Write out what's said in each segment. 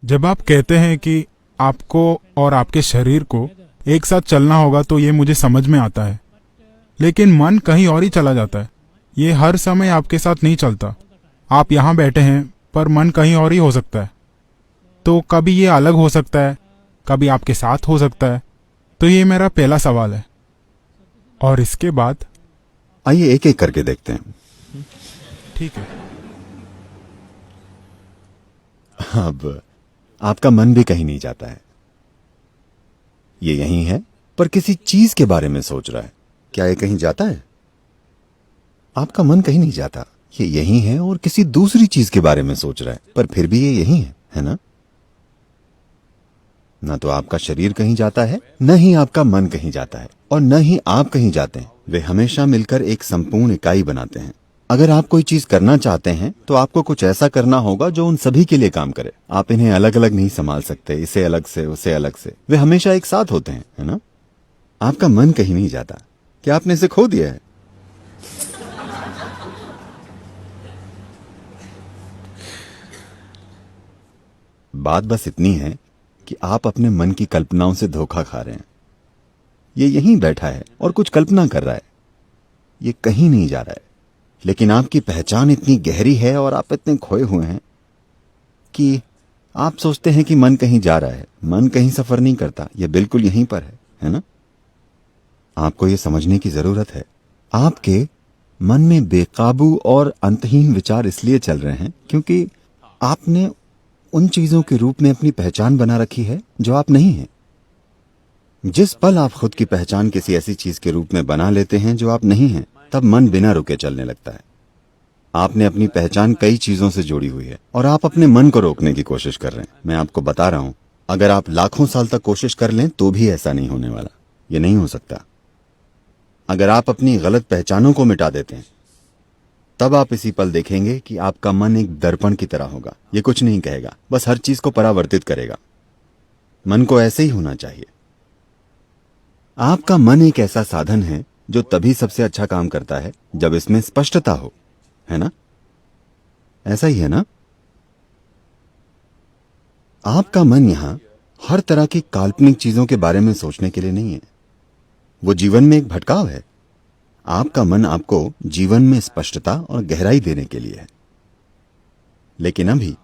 जब आप कहते हैं कि आपको और आपके शरीर को एक साथ चलना होगा तो ये मुझे समझ में आता है, लेकिन मन कहीं और ही चला जाता है। ये हर समय आपके साथ नहीं चलता। आप यहाँ बैठे हैं पर मन कहीं और ही हो सकता है। तो कभी ये अलग हो सकता है, कभी आपके साथ हो सकता है। तो ये मेरा पहला सवाल है। और इसके बाद आइए एक एक करके देखते हैं। ठीक है। अब आपका मन भी कहीं नहीं जाता है। ये यहीं है, पर किसी चीज के बारे में सोच रहा है। क्या ये कहीं जाता है? आपका मन कहीं नहीं जाता, ये यहीं है और किसी दूसरी चीज के बारे में सोच रहा है, पर फिर भी ये यहीं है ना? न तो आपका शरीर कहीं जाता है, न ही आपका मन कहीं जाता है, और न ही आप कहीं जाते हैं। वे हमेशा मिलकर एक संपूर्ण इकाई बनाते हैं। अगर आप कोई चीज करना चाहते हैं तो आपको कुछ ऐसा करना होगा जो उन सभी के लिए काम करे। आप इन्हें अलग अलग नहीं संभाल सकते, इसे अलग से उसे अलग से। वे हमेशा एक साथ होते हैं, है ना? आपका मन कहीं नहीं जाता। क्या आपने इसे खो दिया है? बात बस इतनी है कि आप अपने मन की कल्पनाओं से धोखा खा रहे हैं। ये यहीं बैठा है और कुछ कल्पना कर रहा है। ये कहीं नहीं जा रहा है। लेकिन आपकी पहचान इतनी गहरी है और आप इतने खोए हुए हैं कि आप सोचते हैं कि मन कहीं जा रहा है। मन कहीं सफर नहीं करता, यह बिल्कुल यहीं पर है ना? आपको यह समझने की जरूरत है। आपके मन में बेकाबू और अंतहीन विचार इसलिए चल रहे हैं क्योंकि आपने उन चीजों के रूप में अपनी पहचान बना रखी है जो आप नहीं हैं। जिस पल आप खुद की पहचान किसी ऐसी चीज के रूप में बना लेते हैं जो आप नहीं हैं, तब मन बिना रुके चलने लगता है। आपने अपनी पहचान कई चीजों से जोड़ी हुई है और आप अपने मन को रोकने की कोशिश कर रहे हैं। मैं आपको बता रहा हूं, अगर आप लाखों साल तक कोशिश कर लें तो भी ऐसा नहीं होने वाला। ये नहीं हो सकता। अगर आप अपनी गलत पहचानों को मिटा देते हैं, तब आप इसी पल देखेंगे कि आपका मन एक दर्पण की तरह होगा। ये कुछ नहीं कहेगा, बस हर चीज को परावर्तित करेगा। मन को ऐसे ही होना चाहिए। आपका मन एक ऐसा साधन है जो तभी सबसे अच्छा काम करता है जब इसमें स्पष्टता हो, है ना? ऐसा ही है ना? आपका मन यहां हर तरह की काल्पनिक चीजों के बारे में सोचने के लिए नहीं है। वो जीवन में एक भटकाव है। आपका मन आपको जीवन में स्पष्टता और गहराई देने के लिए है। लेकिन अभी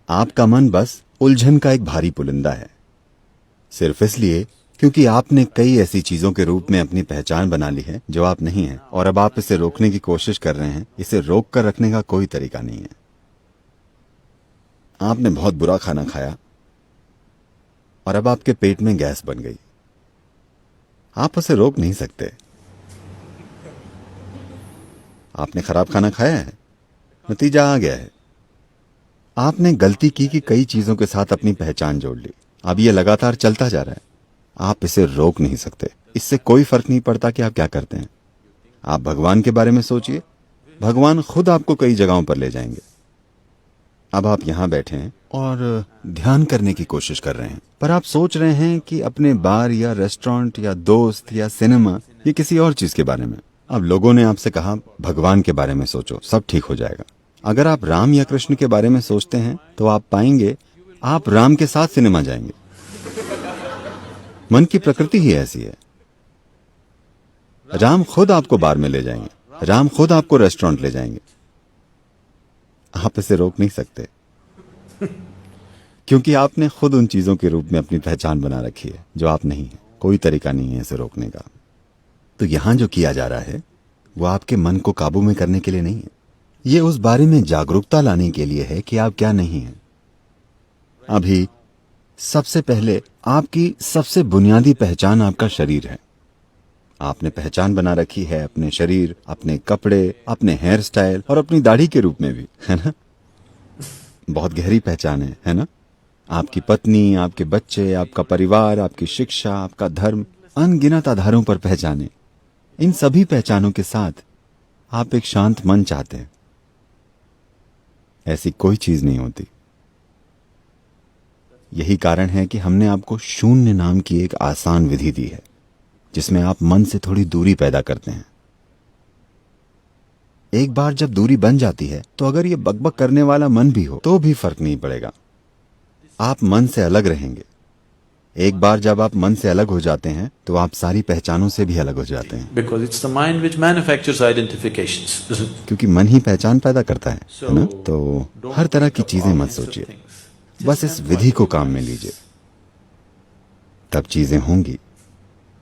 आपका मन बस उलझन का एक भारी पुलिंदा है, सिर्फ इसलिए क्योंकि आपने कई ऐसी चीजों के रूप में अपनी पहचान बना ली है जो आप नहीं हैं, और अब आप इसे रोकने की कोशिश कर रहे हैं। इसे रोक कर रखने का कोई तरीका नहीं है। आपने बहुत बुरा खाना खाया और अब आपके पेट में गैस बन गई। आप उसे रोक नहीं सकते। आपने खराब खाना खाया है, नतीजा आ गया है। आपने गलती की कि कई चीजों के साथ अपनी पहचान जोड़ ली। अब यह लगातार चलता जा रहा है। आप इसे रोक नहीं सकते। इससे कोई फर्क नहीं पड़ता कि आप क्या करते हैं। आप भगवान के बारे में सोचिए। भगवान खुद आपको कई जगहों पर ले जाएंगे। अब आप यहां बैठे हैं और ध्यान करने की कोशिश कर रहे हैं, पर आप सोच रहे हैं कि अपने बार या रेस्टोरेंट या दोस्त या सिनेमा या किसी और चीज के बारे में। अब लोगों ने आपसे कहा भगवान के बारे में सोचो, सब ठीक हो जाएगा। अगर आप राम या कृष्ण के बारे में सोचते हैं तो आप पाएंगे आप राम के साथ सिनेमा जाएंगे। मन की प्रकृति ही ऐसी है। राम खुद आपको बार में ले जाएंगे, राम खुद आपको रेस्टोरेंट ले जाएंगे। आप इसे रोक नहीं सकते क्योंकि आपने खुद उन चीजों के रूप में अपनी पहचान बना रखी है जो आप नहीं हैं। कोई तरीका नहीं है इसे रोकने का। तो यहां जो किया जा रहा है वो आपके मन को काबू में करने के लिए नहीं है। ये उस बारे में जागरूकता लाने के लिए है कि आप क्या नहीं हैं। अभी सबसे पहले आपकी सबसे बुनियादी पहचान आपका शरीर है। आपने पहचान बना रखी है अपने शरीर, अपने कपड़े, अपने हेयर स्टाइल और अपनी दाढ़ी के रूप में भी, है ना? बहुत गहरी पहचान है ना? आपकी पत्नी, आपके बच्चे, आपका परिवार, आपकी शिक्षा, आपका धर्म, अनगिनत आधारों पर पहचाने। इन सभी पहचानों के साथ आप एक शांत मन चाहते हैं। ऐसी कोई चीज नहीं होती। यही कारण है कि हमने आपको शून्य नाम की एक आसान विधि दी है जिसमें आप मन से थोड़ी दूरी पैदा करते हैं। एक बार जब दूरी बन जाती है तो अगर ये बकबक करने वाला मन भी हो तो भी फर्क नहीं पड़ेगा। आप मन से अलग रहेंगे। एक बार जब आप मन से अलग हो जाते हैं तो आप सारी पहचानों से भी अलग हो जाते हैं, Because it's the mind which manufactures identifications, isn't it? क्योंकि मन ही पहचान पैदा करता है ना? तो Don't हर तरह think की of चीजें all मत kinds of सोचिए, things. बस इस विधि को काम में लीजिए। तब चीजें होंगी,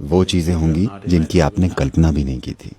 वो चीजें होंगी जिनकी आपने कल्पना भी नहीं की थी।